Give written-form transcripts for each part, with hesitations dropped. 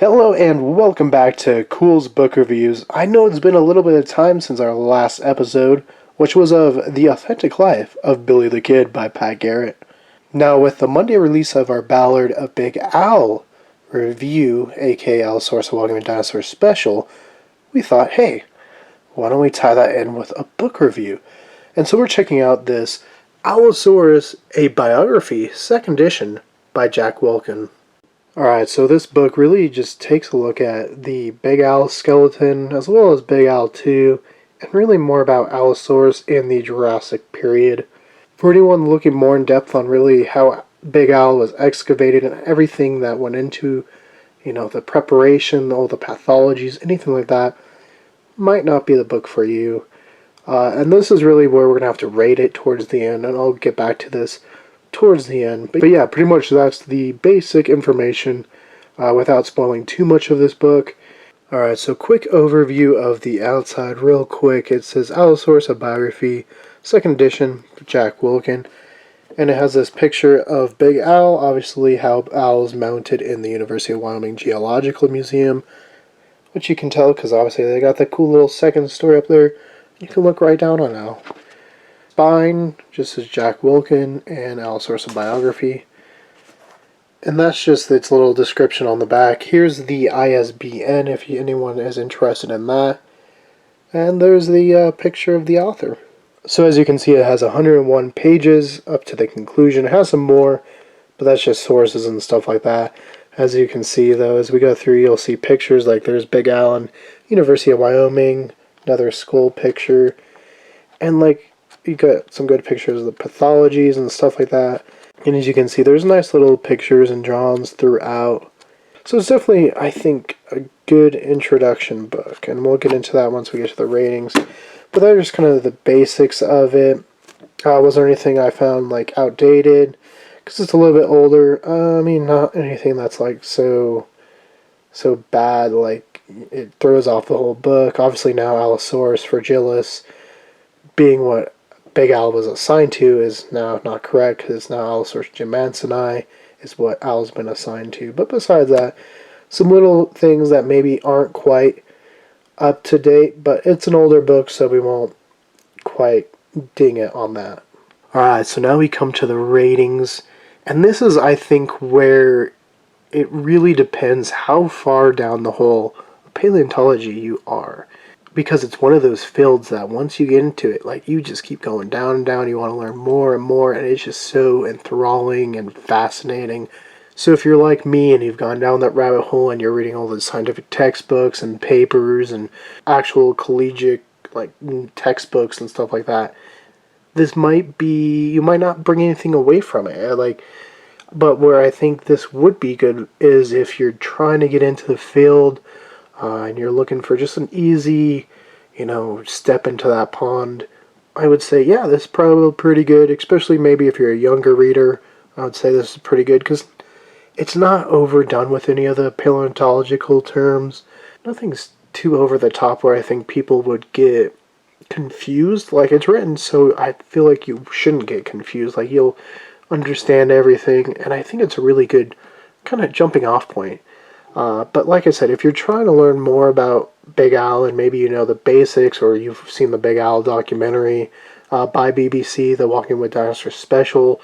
Hello and welcome back to Culz Book Reviews. I know it's been a little bit of time since our last episode, which was of The Authentic Life of Billy the Kid by Pat Garrett. Now with the Monday release of our Ballad of Big Al review, aka Allosaurus Walking with Dinosaur special, we thought, hey, why don't we tie that in with a book review? And so we're checking out this Allosaurus, a biography, second edition by Jack Wilkin. Alright, so this book really just takes a look at the Big Al skeleton, as well as Big Al 2, and really more about Allosaurus in the Jurassic period. For anyone looking more in depth on really how Big Al was excavated and everything that went into, the preparation, all the pathologies, anything like that, might not be the book for you. And this is really where we're going to have to rate it towards the end, and I'll get back to this towards the end. But yeah, pretty much that's the basic information without spoiling too much of this book. Alright, so quick overview of the outside real quick. It says Allosaurus, a biography, second edition, Jack Wilkin. And it has this picture of Big Al, obviously how Al's mounted in the University of Wyoming Geological Museum, which you can tell because obviously they got that cool little second story up there. You can look right down on Al. Spine just says Jack Wilkin and Allosaurus, a biography. And that's just its little description on the back. Here's the ISBN if anyone is interested in that. And there's the picture of the author. So as you can see, it has 101 pages up to the conclusion. It has some more, but that's just sources and stuff like that. As you can see, though, as we go through, you'll see pictures like there's Big Al and University of Wyoming, another skull picture, and like you got some good pictures of the pathologies and stuff like that. And as you can see, there's nice little pictures and drawings throughout. So it's definitely, I think, a good introduction book. And we'll get into that once we get to the ratings. But that are just kind of the basics of it. Was there anything I found like outdated? Because it's a little bit older. Not anything that's like so bad, like it throws off the whole book. Obviously now Allosaurus fragilis, being what Big Al was assigned to, is now not correct, because it's now Allosaurus jamansoni is what Al's been assigned to. But besides that, some little things that maybe aren't quite up to date, but it's an older book, so we won't quite ding it on that. Alright, so now we come to the ratings, and this is, I think, where it really depends how far down the hole of paleontology you are. Because it's one of those fields that once you get into it, like, you just keep going down and down, you want to learn more and more, and it's just so enthralling and fascinating. So if you're like me and you've gone down that rabbit hole and you're reading all the scientific textbooks and papers and actual collegiate, like, textbooks and stuff like that, this might be, you might not bring anything away from it. But where I think this would be good is if you're trying to get into the field, and you're looking for just an easy, step into that pond, I would say, yeah, this is probably pretty good, especially maybe if you're a younger reader. I would say this is pretty good, because it's not overdone with any of the paleontological terms. Nothing's too over the top where I think people would get confused. Like, it's written so I feel like you shouldn't get confused. Like, you'll understand everything, and I think it's a really good kind of jumping off point. But like I said, if you're trying to learn more about Big Al and maybe you know the basics, or you've seen the Big Al documentary by BBC, the Walking with Dinosaurs special,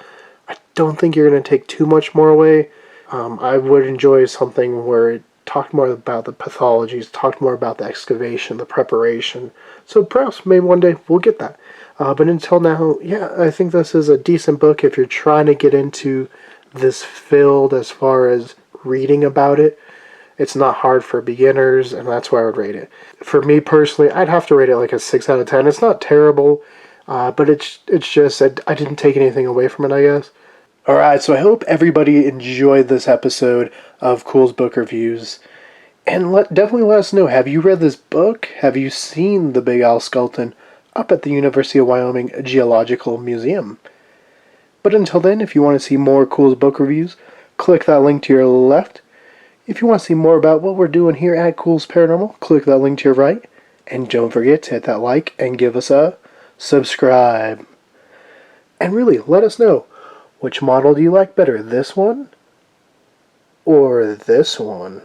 I don't think you're going to take too much more away. I would enjoy something where it talked more about the pathologies, talked more about the excavation, the preparation. So perhaps maybe one day we'll get that. But until now, yeah, I think this is a decent book if you're trying to get into this field as far as reading about it. It's not hard for beginners, and that's why I would rate it. For me personally, I'd have to rate it like a 6 out of 10. It's not terrible, but it's just, I didn't take anything away from it, I guess. Alright, so I hope everybody enjoyed this episode of Culz Book Reviews. And definitely let us know, have you read this book? Have you seen the Big Al skeleton up at the University of Wyoming Geological Museum? But until then, if you want to see more Culz Book Reviews, click that link to your left. If you want to see more about what we're doing here at Culz Paranormal, click that link to your right. And don't forget to hit that like and give us a subscribe. And really, let us know, which model do you like better, this one or this one?